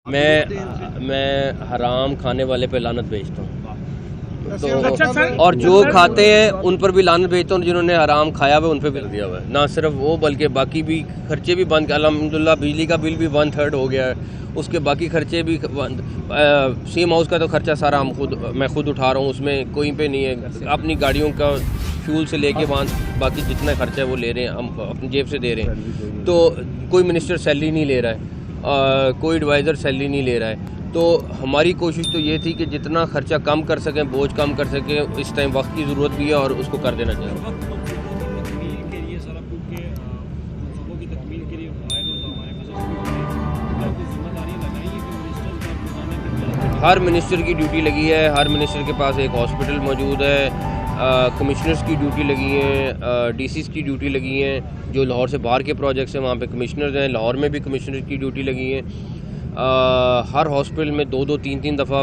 मैं हराम खाने वाले पे लानत भेजता हूँ तो और जो खाते हैं उन पर भी लानत भेजता हूँ, जिन्होंने हराम खाया हुआ उन पर भी दिया हुआ है। ना सिर्फ वो बल्कि बाकी भी खर्चे भी बंद, अल्हम्दुलिल्लाह बिजली का बिल भी 1/3 हो गया है, उसके बाकी खर्चे भी बंद। सीम हाउस का तो खर्चा सारा मैं खुद उठा रहा हूँ, उसमें कोई पे नहीं है। अपनी गाड़ियों का फ्यूल से लेके वहाँ बाकी जितना खर्चा है वो ले रहे हैं, हम अपनी जेब से दे रहे हैं। तो कोई मिनिस्टर सैलरी नहीं ले रहा है, कोई एडवाइज़र सैलरी नहीं ले रहा है। तो हमारी कोशिश तो ये थी कि जितना खर्चा कम कर सकें, बोझ कम कर सकें। इस टाइम वक्त की ज़रूरत भी है और उसको कर देना चाहिए। हर मिनिस्टर की ड्यूटी लगी है, हर मिनिस्टर के पास एक हॉस्पिटल मौजूद है, कमिश्नर्स की ड्यूटी लगी है, डीसीज़ की ड्यूटी लगी है। जो लाहौर से बाहर के प्रोजेक्ट्स हैं वहाँ पे कमिश्नर्स हैं, लाहौर में भी कमिश्नर की ड्यूटी लगी है। हर हॉस्पिटल में 2-2, 3-3 दफ़ा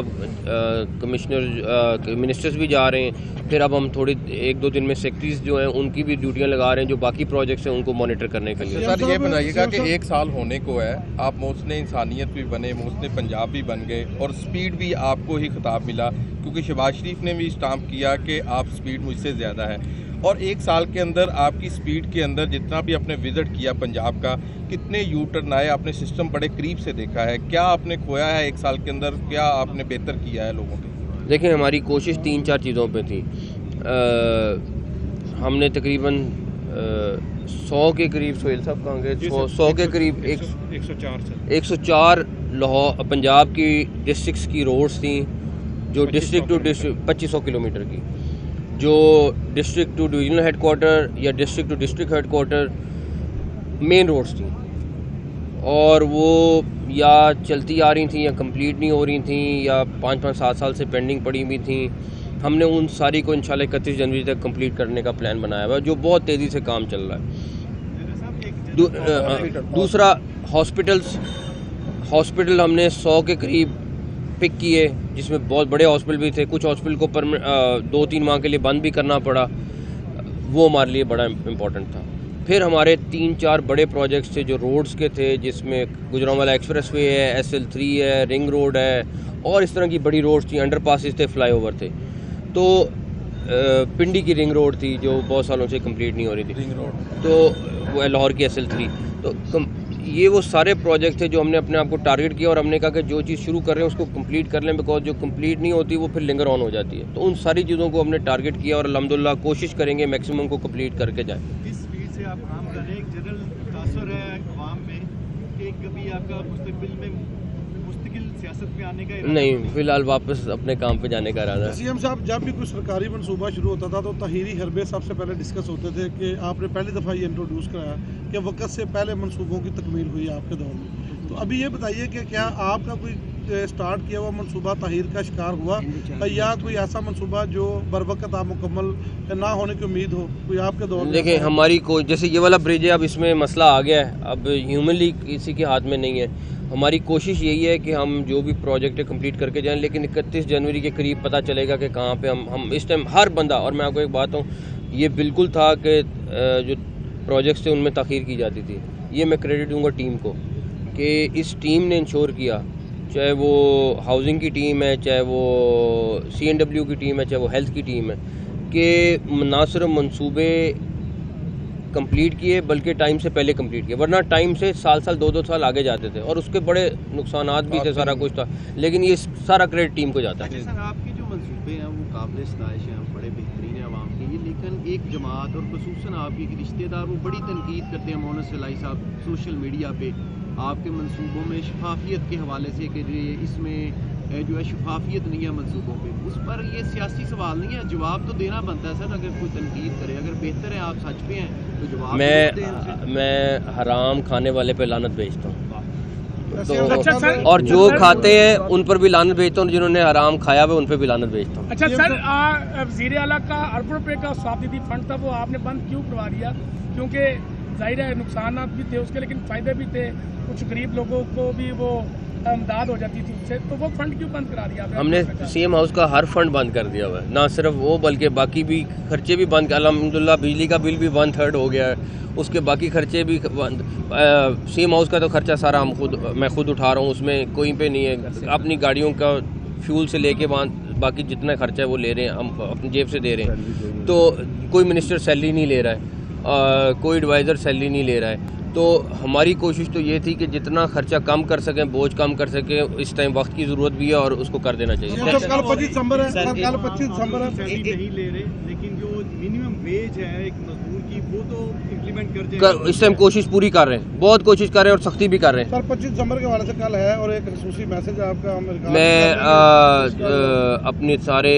मिनिस्टर्स भी जा रहे हैं। फिर अब हम थोड़ी 1-2 दिन में सेक्रेटरीज जो हैं उनकी भी ड्यूटियां लगा रहे हैं, जो बाकी प्रोजेक्ट्स हैं उनको मॉनिटर करने के लिए। सर ये बनाइएगा कि 1 साल होने को है, आप मोहसिन इंसानियत भी बने, मोहसिन पंजाब भी बन गए और स्पीड भी आपको ही खिताब मिला, क्योंकि शहबाज शरीफ ने भी स्टाम्प किया कि आप स्पीड मुझसे ज़्यादा है। और 1 साल के अंदर आपकी स्पीड के अंदर जितना भी आपने विजिट किया पंजाब का, कितने यू टर्न आए, आपने सिस्टम बड़े करीब से देखा है। क्या आपने खोया है 1 साल के अंदर, क्या आपने बेहतर किया है लोगों के? देखिए, हमारी कोशिश 3-4 चीज़ों पे थी। हमने तकरीबन 100 के करीब, सोहेल साहब कहाँ गए, 100 के करीब 104 लाहौर पंजाब की डिस्ट्रिक्ट्स की रोड्स थी, जो डिस्ट्रिक्ट टू डिस्ट्रिक्ट 2500 किलोमीटर की, जो डिस्ट्रिक्ट टू डिविजनल हेडक्वार्टर या district to district headquarter main roads थी, और वो या चलती आ रही थी या कंप्लीट नहीं हो रही थी या 5-5, 7 साल से पेंडिंग पड़ी हुई थी। हमने उन सारी को इंशाल्लाह 31 जनवरी तक कंप्लीट करने का प्लान बनाया हुआ है, जो बहुत तेज़ी से काम चल रहा है। दूसरा, हॉस्पिटल हमने 100 के करीब पिक किए, जिसमें बहुत बड़े हॉस्पिटल भी थे। कुछ हॉस्पिटल को 2-3 माह के लिए बंद भी करना पड़ा, वो हमारे लिए बड़ा इम्पोर्टेंट था। फिर हमारे 3-4 बड़े प्रोजेक्ट्स थे जो रोड्स के थे, जिसमें गुजरांवाला एक्सप्रेसवे है, SL3 है, रिंग रोड है, और इस तरह की बड़ी रोड्स थी, अंडरपासेस थे, फ्लाईओवर थे। तो पिंडी की रिंग रोड थी जो बहुत सालों से कंप्लीट नहीं हो रही थी, रिंग रोड, तो वो लाहौर की SL3। तो ये वो सारे प्रोजेक्ट थे जो हमने अपने आप को टारगेट किया, और हमने कहा कि जो चीज़ शुरू कर रहे हैं उसको कंप्लीट कर लें, बिकॉज जो कंप्लीट नहीं होती वो फिर लिंगर ऑन हो जाती है। तो उन सारी चीज़ों को हमने टारगेट किया और अल्हम्दुलिल्लाह कोशिश करेंगे मैक्सिमम को कंप्लीट करके जाएँ। इस स्पीड से आप काम कर रहे हैं, एक जनरल तासुर है अवाम में कि कभी आपका मुस्तकबिल में मुस्तकिल सियासत में आने का नहीं, फिलहाल वापस अपने काम पे जाने का इरादा है। सीएम साहब, जब भी कोई सरकारी मनसूबा शुरू होता था तो तहीरी हरबे सबसे पहले डिस्कस होते थे कि आपने पहली दफ़ा ये इंट्रोड्यूस कराया कि वक्त से पहले मनसूबों की तकमील हुई आपके दौर में। तो अभी ये बताइए कि क्या आपका कोई स्टार्ट किया हुआ मनसूबा तहीर का शिकार हुआ, या कोई ऐसा मनसूबा जो बर वक्त आप मुकम्मल ना होने की उम्मीद हो कोई आपके दौर में? देखिए, हमारी कोई, जैसे ये वाला ब्रिज है, अब इसमें मसला आ गया है, अब ह्यूमनली किसी के हाथ में नहीं है। हमारी कोशिश यही है कि हम जो भी प्रोजेक्ट है कंप्लीट करके जाएं, लेकिन 31 जनवरी के करीब पता चलेगा कि कहाँ पे हम इस टाइम हर बंदा, और मैं आपको एक बात हूँ, ये बिल्कुल था कि जो प्रोजेक्ट्स थे उनमें ताख़ीर की जाती थी। ये मैं क्रेडिट दूंगा टीम को कि इस टीम ने इंश्योर किया, चाहे वो हाउसिंग की टीम है, चाहे वो CNW की टीम है, चाहे वो हेल्थ की टीम है, कि ना सिर्फ मंसूबे कंप्लीट किए बल्कि टाइम से पहले कंप्लीट किए, वरना टाइम से साल 2-2 साल आगे जाते थे और उसके बड़े नुकसानात भी थे, सारा कुछ था। लेकिन ये सारा क्रेडिट टीम को जाता है। सर, आपके जो मंसूबे हैं वो काबिल सताइश हैं, बड़े बेहतरीन है आवाम के लिए, लेकिन एक जमात और खुसूसन आपके एक रिश्तेदार वो बड़ी तनकीद करते हैं, मोहन सलाई साहब, सोशल मीडिया पे आपके मंसूबों में शफाफियत के हवाले से कि इसमें जो है शफाफियत नहीं है मंसूबों पे। उस पर ये सियासी सवाल नहीं है, जवाब तो देना बनता है सर। अगर कोई तनकीद करे, अगर बेहतर है, आप सच पे हैं तो जवाब मैं हराम खाने वाले पे लानत भेजता हूँ, तो और जो खाते हैं उन पर भी लानत भेजता हूँ, जिन्होंने हराम खाया हुआ उन पर भी लानत भेजता हूँ। अच्छा सर, वज़ीर आला का अरबों रुपये का स्वास्थ्य निधि फंड था, वो आपने बंद क्यों करवा दिया? क्योंकि जाहिर है नुकसान भी थे उसके, लेकिन फ़ायदे भी थे, कुछ गरीब लोगों को भी वो इमदाद हो जाती थी उससे, तो वो फंड क्यों बंद करा दिया आपने? हमने सीएम हाउस का हर फंड बंद कर दिया हुआ है, ना सिर्फ वो बल्कि बाकी भी खर्चे भी बंद। अल्हम्दुलिल्लाह बिजली का बिल भी 1/3 हो गया है, उसके बाकी खर्चे भी बंद। सीएम हाउस का तो खर्चा सारा मैं खुद उठा रहा हूँ, उसमें कोई पे नहीं है। अपनी गाड़ियों का फ्यूल से लेके बाकी जितना खर्चा है वो ले रहे हैं, हम अपनी जेब से दे रहे हैं। तो कोई मिनिस्टर सैलरी नहीं ले रहा है, कोई एडवाइज़र सैलरी नहीं ले रहा है। तो हमारी कोशिश तो ये थी कि जितना खर्चा कम कर सकें, बोझ कम कर सकें। इस टाइम वक्त की ज़रूरत भी है और उसको कर देना चाहिए। कल 25 दिसंबर है, कल 25 दिसंबर है। नहीं ले रहे, लेकिन जो मिनिमम वेज है एक मजदूर की, वो तो इम्प्लीमेंट कर इस टाइम कोशिश पूरी कर रहे हैं, बहुत कोशिश कर रहे हैं और सख्ती भी कर रहे हैं। सर 25 दिसंबर के हवाले से कल है और एक खसूसी मैसेज आपका मैं अपने सारे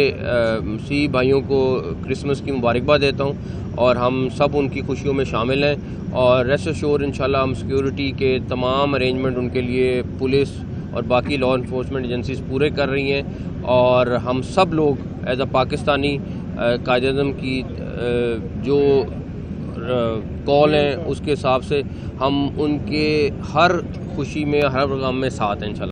सी भाइयों को क्रिसमस की मुबारकबाद देता हूँ और हम सब उनकी खुशियों में शामिल हैं। और रेस्ट एश्योर इंशाल्लाह हम सिक्योरिटी के तमाम अरेंजमेंट उनके लिए पुलिस और बाकी लॉ इन्फोर्समेंट एजेंसीज पूरे कर रही हैं। और हम सब लोग एज अ पाकिस्तानी कायदे-ए-आज़म की जो कॉल हैं उसके हिसाब से हम उनके हर खुशी में, हर प्रोग्राम में साथ हैं इंशाल्लाह।